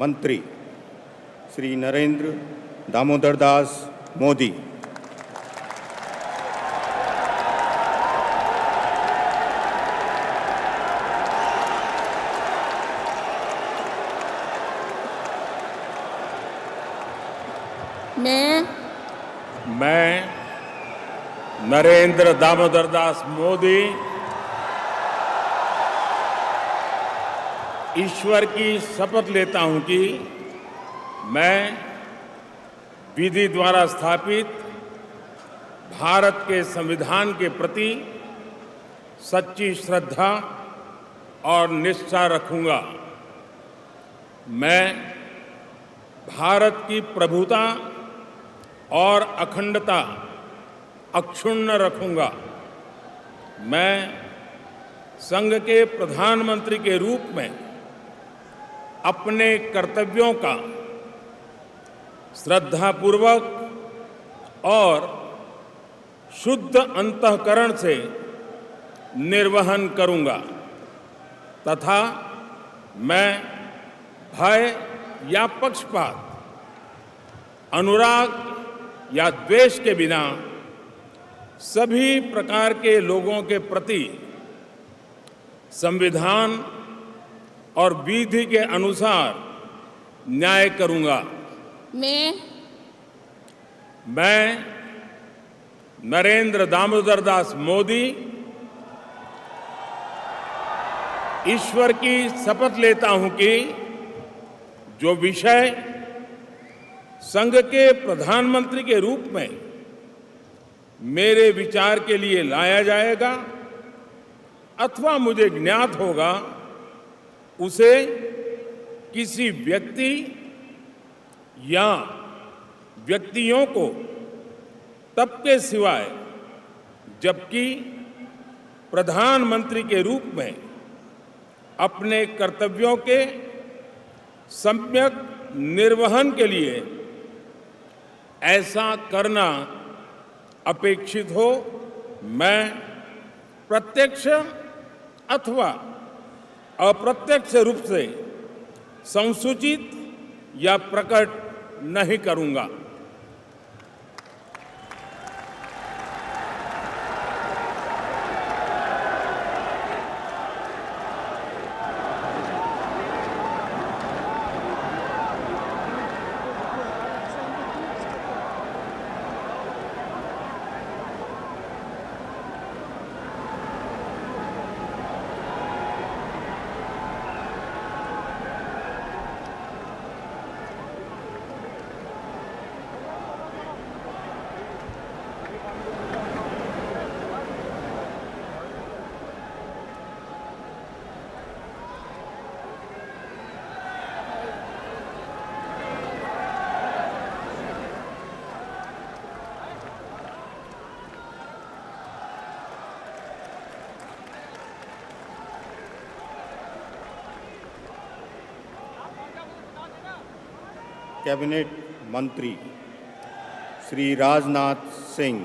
मंत्री श्री नरेंद्र दामोदर दास मोदी। मैं नरेंद्र दामोदर दास मोदी ईश्वर की शपथ लेता हूं कि मैं विधि द्वारा स्थापित भारत के संविधान के प्रति सच्ची श्रद्धा और निष्ठा रखूंगा। मैं भारत की प्रभुता और अखंडता अक्षुण्ण रखूंगा। मैं संघ के प्रधानमंत्री के रूप में अपने कर्तव्यों का श्रद्धापूर्वक और शुद्ध अंतःकरण से निर्वहन करूंगा तथा मैं भय या पक्षपात, अनुराग या द्वेष के बिना सभी प्रकार के लोगों के प्रति संविधान और विधि के अनुसार न्याय करूंगा। मैं नरेंद्र दामोदर दास मोदी ईश्वर की शपथ लेता हूं कि जो विषय संघ के प्रधानमंत्री के रूप में मेरे विचार के लिए लाया जाएगा अथवा मुझे ज्ञात होगा, उसे किसी व्यक्ति या व्यक्तियों को तब के सिवाय जबकि प्रधानमंत्री के रूप में अपने कर्तव्यों के सम्यक निर्वहन के लिए ऐसा करना अपेक्षित हो, मैं प्रत्यक्ष अथवा अप्रत्यक्ष रूप से संसूचित या प्रकट नहीं करूंगा। कैबिनेट मंत्री श्री राजनाथ सिंह।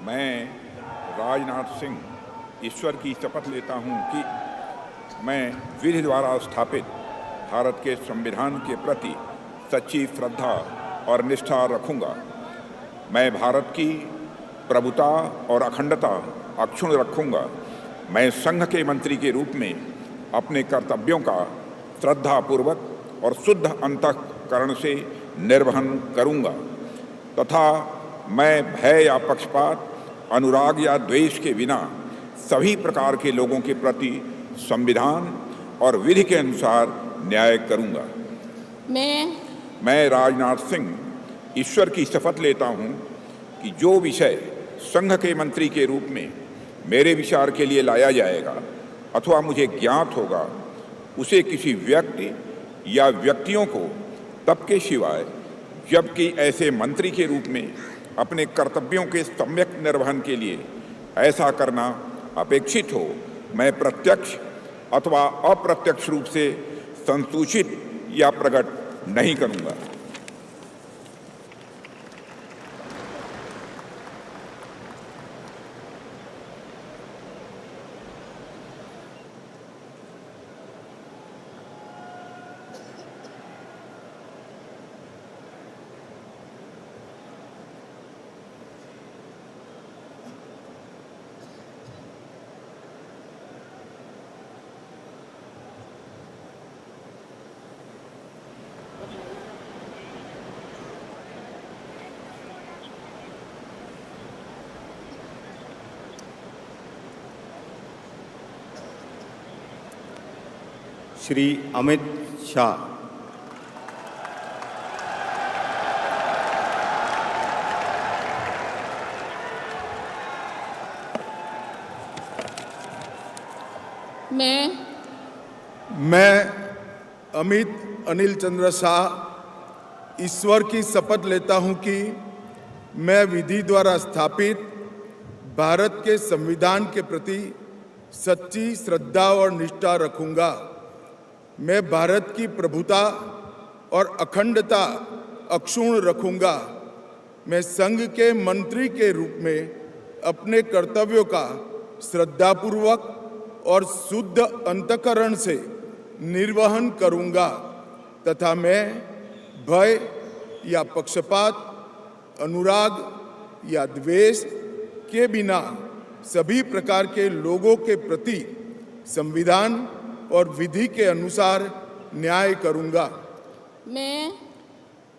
मैं राजनाथ सिंह ईश्वर की शपथ लेता हूं कि मैं विधि द्वारा स्थापित भारत के संविधान के प्रति सच्ची श्रद्धा और निष्ठा रखूंगा। मैं भारत की प्रभुता और अखंडता अक्षुण्ण रखूंगा। मैं संघ के मंत्री के रूप में अपने कर्तव्यों का श्रद्धापूर्वक और शुद्ध अंतःकरण से निर्वहन करूंगा तथा मैं भय या पक्षपात, अनुराग या द्वेष के बिना सभी प्रकार के लोगों के प्रति संविधान और विधि के अनुसार न्याय करूंगा। मैं राजनाथ सिंह ईश्वर की शपथ लेता हूं कि जो विषय संघ के मंत्री के रूप में मेरे विचार के लिए लाया जाएगा अथवा मुझे ज्ञात होगा, उसे किसी व्यक्ति या व्यक्तियों को तब के सिवाय जबकि ऐसे मंत्री के रूप में अपने कर्तव्यों के सम्यक निर्वहन के लिए ऐसा करना अपेक्षित हो, मैं प्रत्यक्ष अथवा अप्रत्यक्ष रूप से संसूचित या प्रकट नहीं करूंगा। श्री अमित शाह। मैं अमित अनिल चंद्र शाह ईश्वर की शपथ लेता हूं कि मैं विधि द्वारा स्थापित भारत के संविधान के प्रति सच्ची श्रद्धा और निष्ठा रखूंगा। मैं भारत की प्रभुता और अखंडता अक्षुण्ण रखूंगा। मैं संघ के मंत्री के रूप में अपने कर्तव्यों का श्रद्धापूर्वक और शुद्ध अंतःकरण से निर्वहन करूंगा तथा मैं भय या पक्षपात, अनुराग या द्वेष के बिना सभी प्रकार के लोगों के प्रति संविधान और विधि के अनुसार न्याय करूंगा।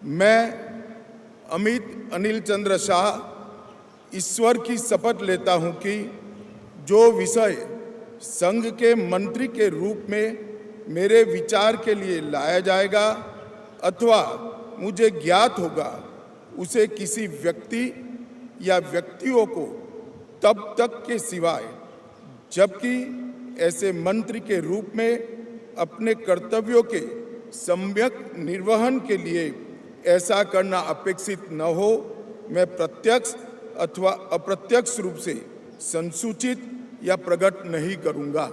मैं अमित अनिल चंद्र शाह ईश्वर की शपथ लेता हूं कि जो विषय संघ के मंत्री के रूप में मेरे विचार के लिए लाया जाएगा अथवा मुझे ज्ञात होगा, उसे किसी व्यक्ति या व्यक्तियों को तब तक के सिवाय जबकि ऐसे मंत्री के रूप में अपने कर्तव्यों के सम्यक निर्वहन के लिए ऐसा करना अपेक्षित न हो, मैं प्रत्यक्ष अथवा अप्रत्यक्ष रूप से संसूचित या प्रकट नहीं करूंगा।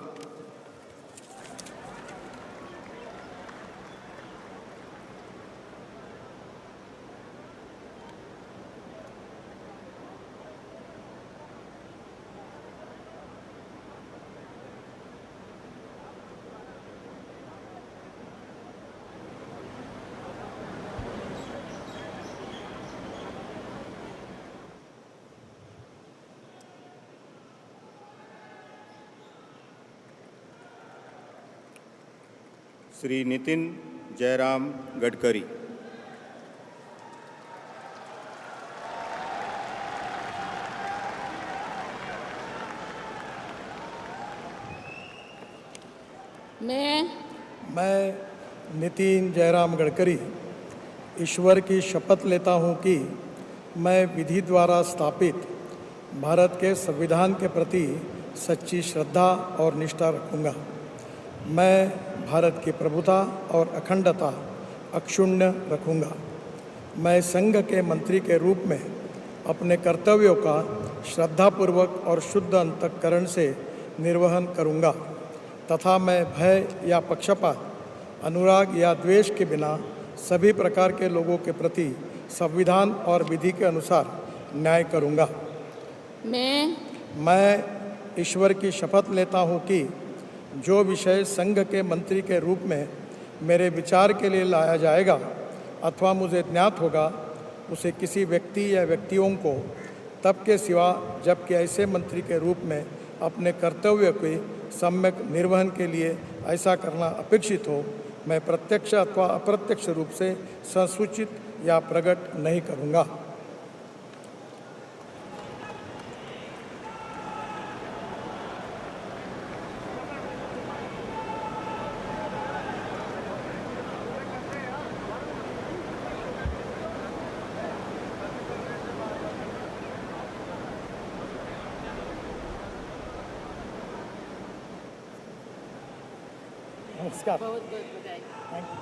श्री नितिन जयराम गडकरी। मैं नितिन जयराम गडकरी ईश्वर की शपथ लेता हूं कि मैं विधि द्वारा स्थापित भारत के संविधान के प्रति सच्ची श्रद्धा और निष्ठा रखूंगा। मैं भारत की प्रभुता और अखंडता अक्षुण्ण रखूंगा। मैं संघ के मंत्री के रूप में अपने कर्तव्यों का श्रद्धापूर्वक और शुद्ध अंतःकरण से निर्वहन करूंगा तथा मैं भय या पक्षपात, अनुराग या द्वेष के बिना सभी प्रकार के लोगों के प्रति संविधान और विधि के अनुसार न्याय करूंगा। मैं ईश्वर की शपथ लेता हूं कि जो विषय संघ के मंत्री के रूप में मेरे विचार के लिए लाया जाएगा अथवा मुझे ज्ञात होगा, उसे किसी व्यक्ति या व्यक्तियों को तब के सिवा जबकि ऐसे मंत्री के रूप में अपने कर्तव्य के सम्यक निर्वहन के लिए ऐसा करना अपेक्षित हो, मैं प्रत्यक्ष अथवा अप्रत्यक्ष रूप से संसूचित या प्रकट नहीं करूँगा। नमस्कार। बहुत बहुत बधाई। Thank you.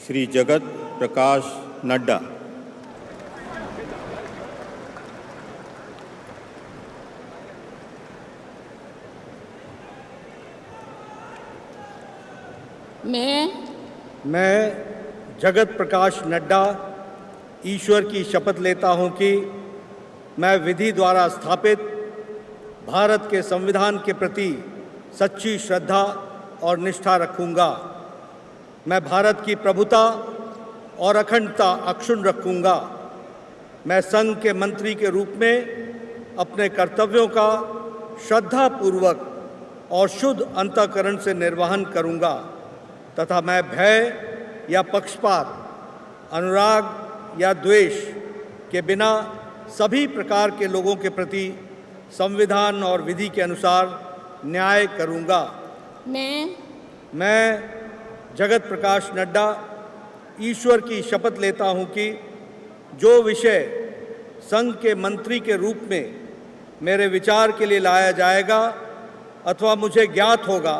श्री जगत प्रकाश नड्डा। मैं जगत प्रकाश नड्डा ईश्वर की शपथ लेता हूं कि मैं विधि द्वारा स्थापित भारत के संविधान के प्रति सच्ची श्रद्धा और निष्ठा रखूंगा। मैं भारत की प्रभुता और अखंडता अक्षुण्ण रखूंगा। मैं संघ के मंत्री के रूप में अपने कर्तव्यों का श्रद्धापूर्वक और शुद्ध अंतःकरण से निर्वहन करूंगा तथा मैं भय या पक्षपात, अनुराग या द्वेष के बिना सभी प्रकार के लोगों के प्रति संविधान और विधि के अनुसार न्याय करूंगा। मैं जगत प्रकाश नड्डा ईश्वर की शपथ लेता हूं कि जो विषय संघ के मंत्री के रूप में मेरे विचार के लिए लाया जाएगा अथवा मुझे ज्ञात होगा,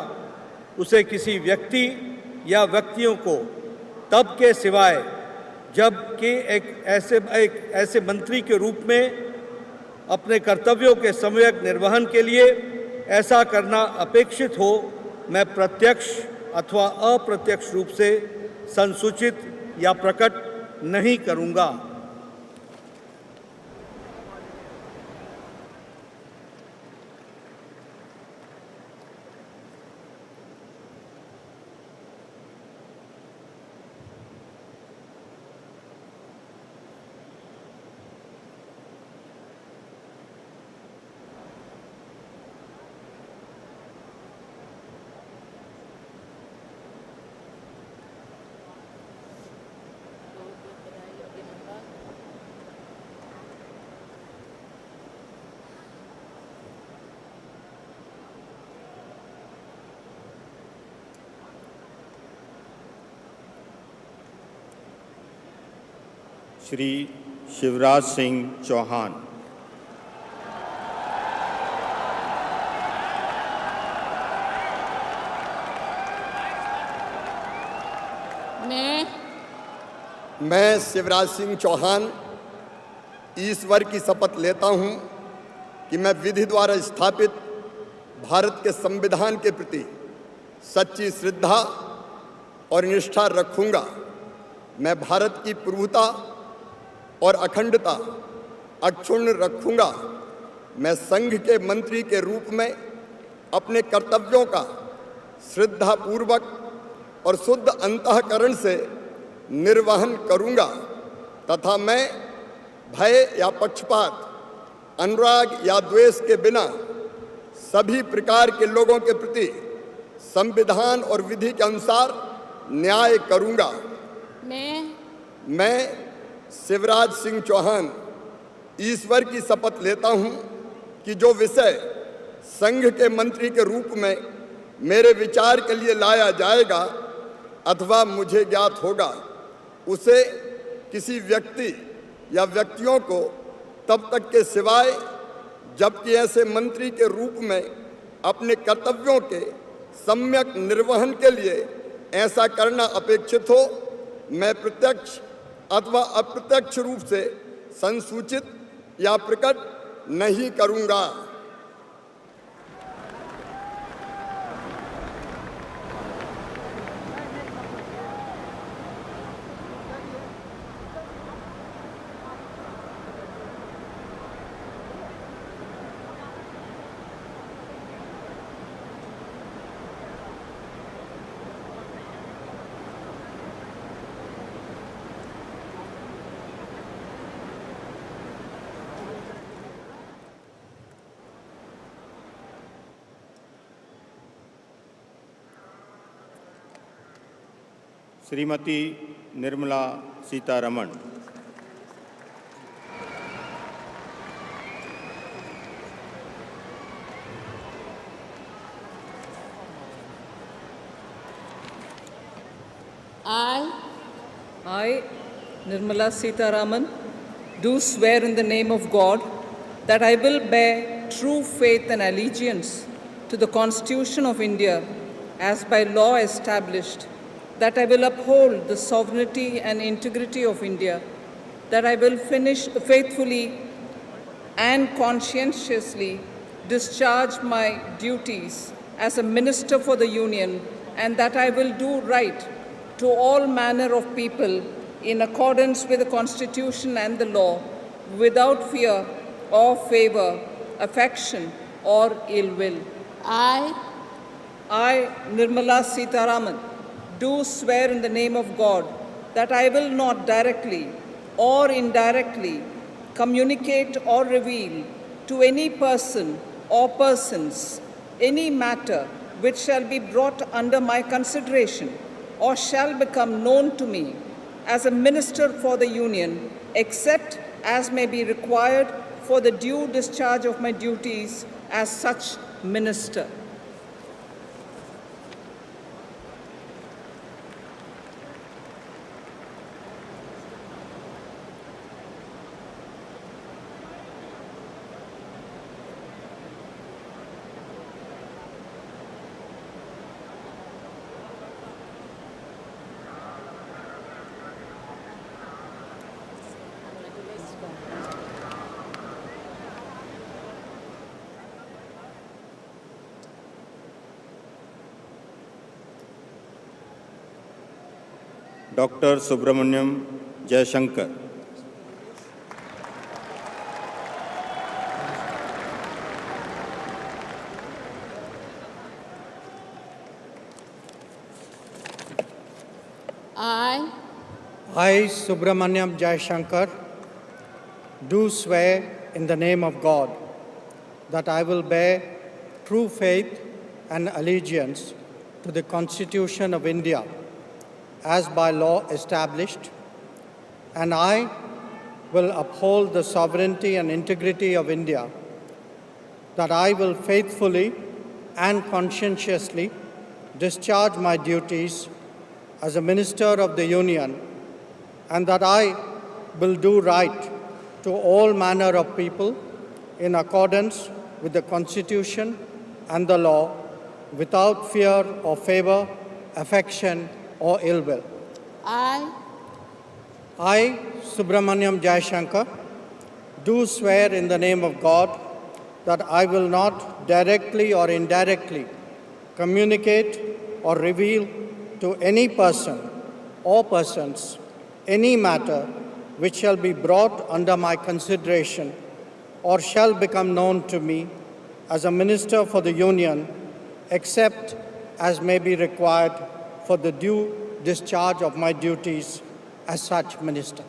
उसे किसी व्यक्ति या व्यक्तियों को तब के सिवाय जबकि एक ऐसे मंत्री के रूप में अपने कर्तव्यों के सम्यक निर्वहन के लिए ऐसा करना अपेक्षित हो, मैं प्रत्यक्ष अथवा अप्रत्यक्ष रूप से संसूचित या प्रकट नहीं करूंगा। श्री शिवराज सिंह चौहान। मैं शिवराज सिंह चौहान ईश्वर की शपथ लेता हूं कि मैं विधि द्वारा स्थापित भारत के संविधान के प्रति सच्ची श्रद्धा और निष्ठा रखूंगा। मैं भारत की प्रभुता और अखंडता अक्षुण्ण रखूंगा। मैं संघ के मंत्री के रूप में अपने कर्तव्यों का श्रद्धापूर्वक और शुद्ध अंतःकरण से निर्वहन करूंगा तथा मैं भय या पक्षपात, अनुराग या द्वेष के बिना सभी प्रकार के लोगों के प्रति संविधान और विधि के अनुसार न्याय करूंगा। मैं शिवराज सिंह चौहान ईश्वर की शपथ लेता हूं कि जो विषय संघ के मंत्री के रूप में मेरे विचार के लिए लाया जाएगा अथवा मुझे ज्ञात होगा, उसे किसी व्यक्ति या व्यक्तियों को तब तक के सिवाय जबकि ऐसे मंत्री के रूप में अपने कर्तव्यों के सम्यक निर्वहन के लिए ऐसा करना अपेक्षित हो, मैं प्रत्यक्ष अथवा अप्रत्यक्ष रूप से संसूचित या प्रकट नहीं करूंगा। Shrimati Nirmala Sitharaman. I, Nirmala Sitharaman, do swear in the name of God that I will bear true faith and allegiance to the Constitution of India as by law established, that I will uphold the sovereignty and integrity of India, that I will faithfully and conscientiously discharge my duties as a minister for the Union, and that I will do right to all manner of people in accordance with the Constitution and the law, without fear or favor, affection or ill will. I, Nirmala Sitharaman, do swear in the name of God that I will not directly or indirectly communicate or reveal to any person or persons any matter which shall be brought under my consideration or shall become known to me as a minister for the Union, except as may be required for the due discharge of my duties as such minister. Doctor Subrahmanyam Jaishankar. I, Subramaniam Jayashankar, do swear in the name of God that I will bear true faith and allegiance to the Constitution of India as by law established, and I will uphold the sovereignty and integrity of India, that I will faithfully and conscientiously discharge my duties as a Minister of the Union, and that I will do right to all manner of people in accordance with the Constitution and the law, without fear or favor, affection or ill will. I, Subramaniam Jayashankar, do swear in the name of God that I will not directly or indirectly communicate or reveal to any person or persons any matter which shall be brought under my consideration or shall become known to me as a Minister for the Union, except as may be required for the due discharge of my duties as such Minister.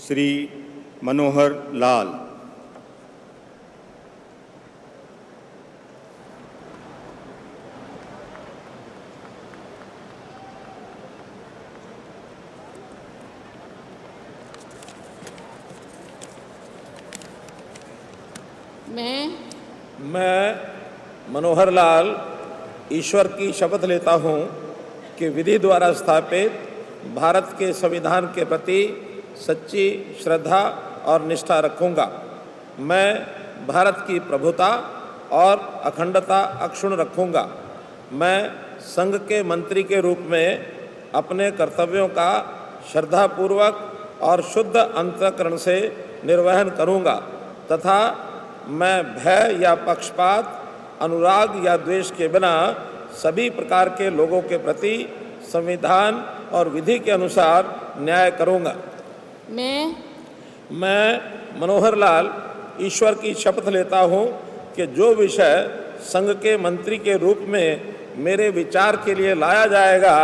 Shri Manohar Lal. मैं मनोहर लाल ईश्वर की शपथ लेता हूँ कि विधि द्वारा स्थापित भारत के संविधान के प्रति सच्ची श्रद्धा और निष्ठा रखूँगा। मैं भारत की प्रभुता और अखंडता अक्षुण्ण रखूँगा। मैं संघ के मंत्री के रूप में अपने कर्तव्यों का श्रद्धापूर्वक और शुद्ध अंतःकरण से निर्वहन करूँगा तथा मैं भय या पक्षपात, अनुराग या द्वेष के बिना सभी प्रकार के लोगों के प्रति संविधान और विधि के अनुसार न्याय करूँगा। मैं मनोहर लाल ईश्वर की शपथ लेता हूँ कि जो विषय संघ के मंत्री के रूप में मेरे विचार के लिए लाया जाएगा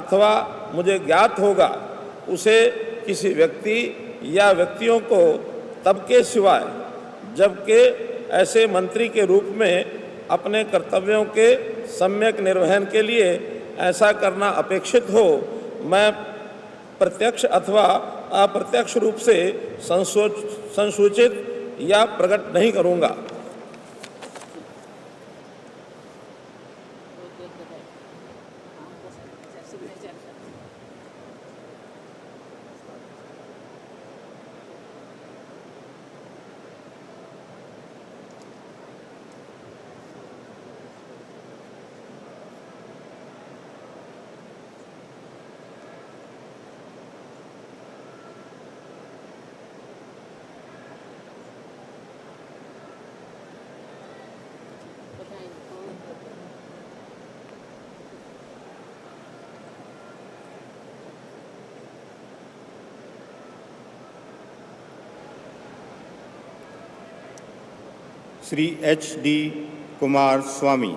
अथवा मुझे ज्ञात होगा, उसे किसी व्यक्ति या व्यक्तियों को तब के सिवाय जबकि ऐसे मंत्री के रूप में अपने कर्तव्यों के सम्यक निर्वहन के लिए ऐसा करना अपेक्षित हो, मैं प्रत्यक्ष अथवा अप्रत्यक्ष रूप से संसूचित या प्रकट नहीं करूँगा। Shri HD Kumar Swami.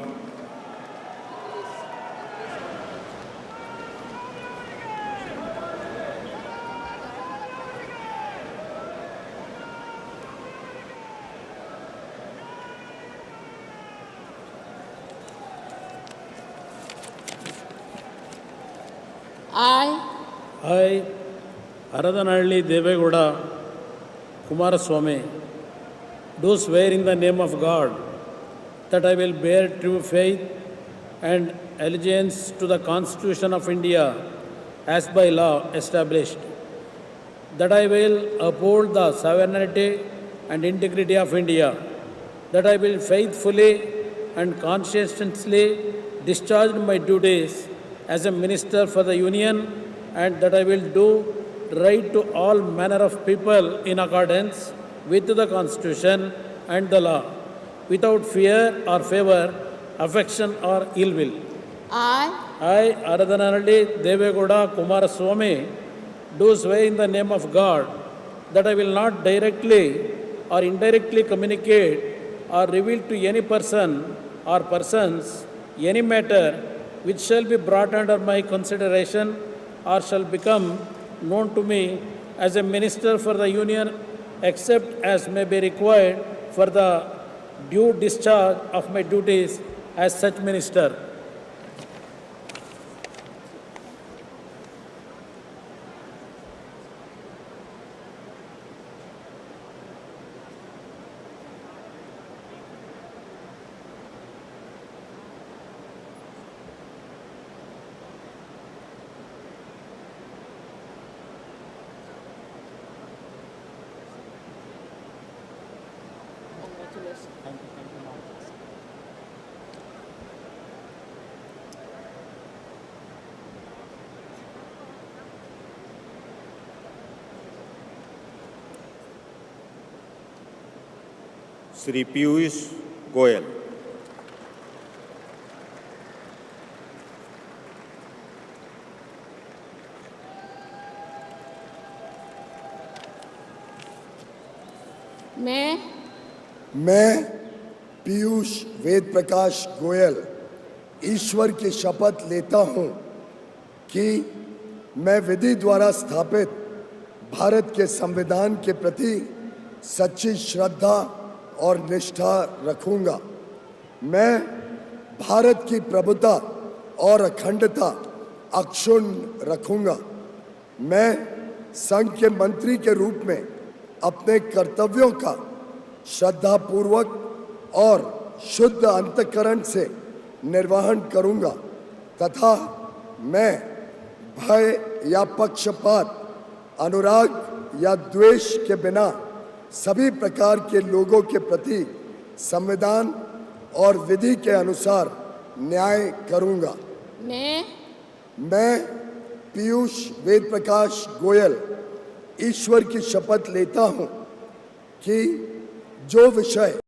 I, Aradanalli Devegowda Kumaraswamy, do swear in the name of God that I will bear true faith and allegiance to the Constitution of India as by law established, that I will uphold the sovereignty and integrity of India, that I will faithfully and conscientiously discharge my duties as a Minister for the Union, and that I will do right to all manner of people in accordance with the Constitution and the law, without fear or favor, affection or ill will. I, Aradanalli Devegowda Kumaraswamy, do swear in the name of God that I will not directly or indirectly communicate or reveal to any person or persons any matter which shall be brought under my consideration or shall become known to me as a Minister for the Union, except as may be required for the due discharge of my duties as such Minister. Shri Piyush Goyal. मैं पीयूष वेद प्रकाश गोयल ईश्वर की शपथ लेता हूं कि मैं विधि द्वारा स्थापित भारत के संविधान के प्रति सच्ची श्रद्धा और निष्ठा रखूंगा। मैं भारत की प्रभुता और अखंडता अक्षुण्ण रखूंगा। मैं संघ के मंत्री के रूप में अपने कर्तव्यों का श्रद्धापूर्वक और शुद्ध अंतःकरण से निर्वहन करूंगा तथा मैं भय या पक्षपात, अनुराग या द्वेष के बिना सभी प्रकार के लोगों के प्रति संविधान और विधि के अनुसार न्याय करूंगा। मैं पीयूष वेद प्रकाश गोयल ईश्वर की शपथ लेता हूं कि जो विषय